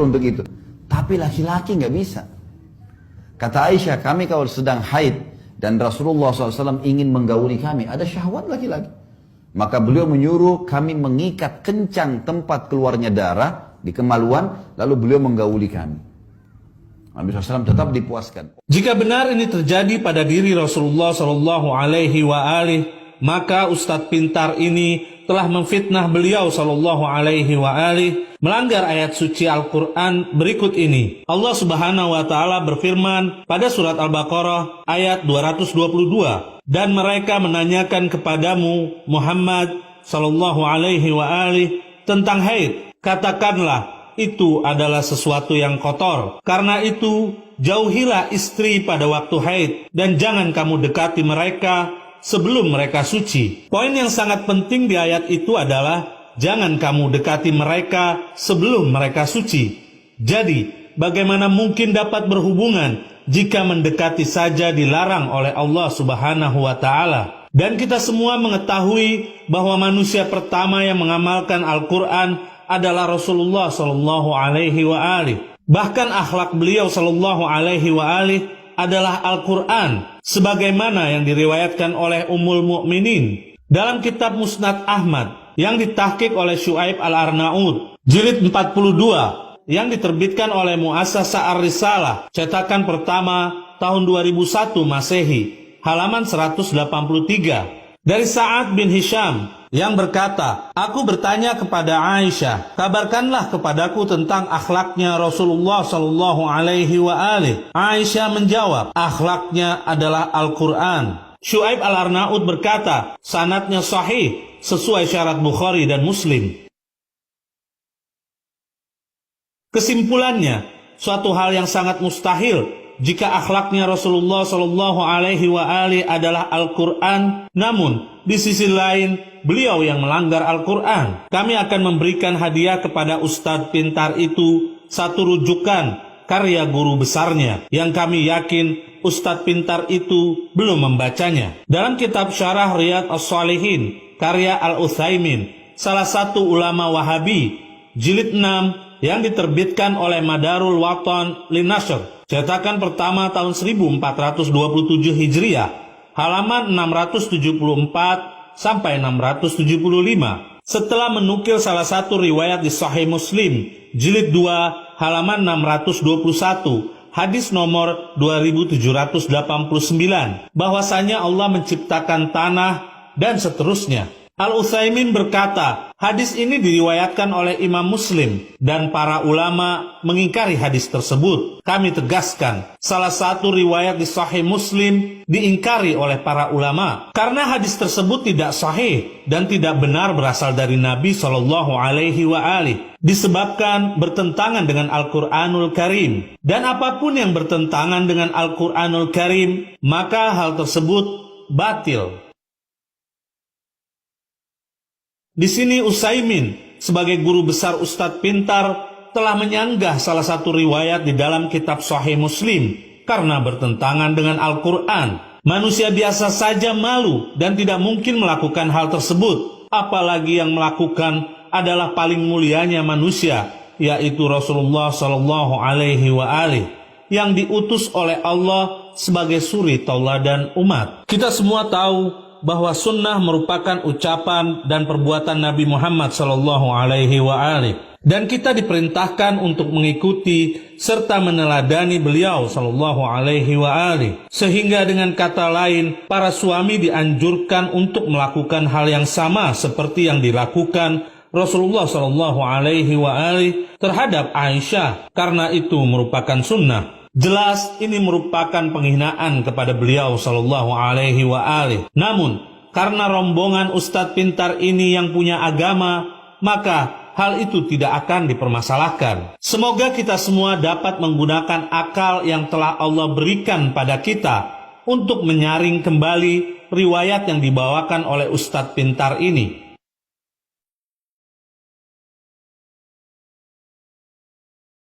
untuk itu. Tapi laki-laki nggak bisa. Kata Aisyah, kami kalau sedang haid dan Rasulullah SAW ingin menggauli kami, ada syahwat laki-laki. Maka beliau menyuruh kami mengikat kencang tempat keluarnya darah di kemaluan, lalu beliau menggauli kami. Nabi SAW tetap dipuaskan. Jika benar ini terjadi pada diri Rasulullah SAW, maka Ustadz pintar ini telah memfitnah beliau SAW, melanggar ayat suci Al-Quran berikut ini. Allah Subhanahu wa Ta'ala berfirman pada surat Al-Baqarah ayat 222, dan mereka menanyakan kepadamu Muhammad SAW tentang haid. Katakanlah, itu adalah sesuatu yang kotor. Karena itu, jauhilah istri pada waktu haid, dan jangan kamu dekati mereka sebelum mereka suci. Poin yang sangat penting di ayat itu adalah, jangan kamu dekati mereka sebelum mereka suci. Jadi, bagaimana mungkin dapat berhubungan jika mendekati saja dilarang oleh Allah Subhanahu wa Ta'ala? Dan kita semua mengetahui bahwa manusia pertama yang mengamalkan Al-Quran adalah Rasulullah SAW. Bahkan akhlak beliau SAW adalah Al-Quran, sebagaimana yang diriwayatkan oleh Ummul Mukminin dalam kitab Musnad Ahmad yang ditahqiq oleh Syuaib Al-Arnaud, jilid 42, yang diterbitkan oleh Muassasah Ar-Risalah, cetakan pertama tahun 2001 Masehi, halaman 183. Dari Sa'ad bin Hisham yang berkata, aku bertanya kepada Aisyah, kabarkanlah kepadaku tentang akhlaknya Rasulullah SAW. Aisyah menjawab, akhlaknya adalah Al-Quran. Syuaib Al-Arnaud berkata, sanadnya sahih sesuai syarat Bukhari dan Muslim. Kesimpulannya, suatu hal yang sangat mustahil jika akhlaknya Rasulullah SAW adalah Al-Quran, namun di sisi lain beliau yang melanggar Al-Quran. Kami akan memberikan hadiah kepada Ustadz pintar itu satu rujukan karya guru besarnya yang kami yakin Ustadz pintar itu belum membacanya. Dalam kitab Syarah Riyadh As-Shalihin karya Al-Utsaimin, salah satu ulama Wahabi, jilid 6 yang diterbitkan oleh Madarul Watan Linashr, cetakan pertama tahun 1427 Hijriah, halaman 674 sampai 675. Setelah menukil salah satu riwayat di Sahih Muslim, jilid 2, halaman 621, hadis nomor 2789, bahwasanya Allah menciptakan tanah dan seterusnya. Al-Utsaimin berkata, hadis ini diriwayatkan oleh Imam Muslim dan para ulama mengingkari hadis tersebut. Kami tegaskan, salah satu riwayat di Sahih Muslim diingkari oleh para ulama karena hadis tersebut tidak sahih dan tidak benar berasal dari Nabi SAW, disebabkan bertentangan dengan Al-Quranul Karim. Dan apapun yang bertentangan dengan Al-Quranul Karim, maka hal tersebut batil. Di sini Utsaimin sebagai guru besar Ustadz pintar telah menyanggah salah satu riwayat di dalam kitab Sahih Muslim karena bertentangan dengan Al-Quran. Manusia biasa saja malu dan tidak mungkin melakukan hal tersebut, apalagi yang melakukan adalah paling mulianya manusia, yaitu Rasulullah SAW, yang diutus oleh Allah sebagai suri tauladan umat. Kita semua tahu bahwa sunnah merupakan ucapan dan perbuatan Nabi Muhammad SAW, dan kita diperintahkan untuk mengikuti serta meneladani beliau SAW. Sehingga dengan kata lain, para suami dianjurkan untuk melakukan hal yang sama seperti yang dilakukan Rasulullah SAW terhadap Aisyah, karena itu merupakan sunnah. Jelas ini merupakan penghinaan kepada beliau SAW. Namun, karena rombongan Ustadz pintar ini yang punya agama, maka hal itu tidak akan dipermasalahkan. Semoga kita semua dapat menggunakan akal yang telah Allah berikan pada kita untuk menyaring kembali riwayat yang dibawakan oleh Ustadz pintar ini.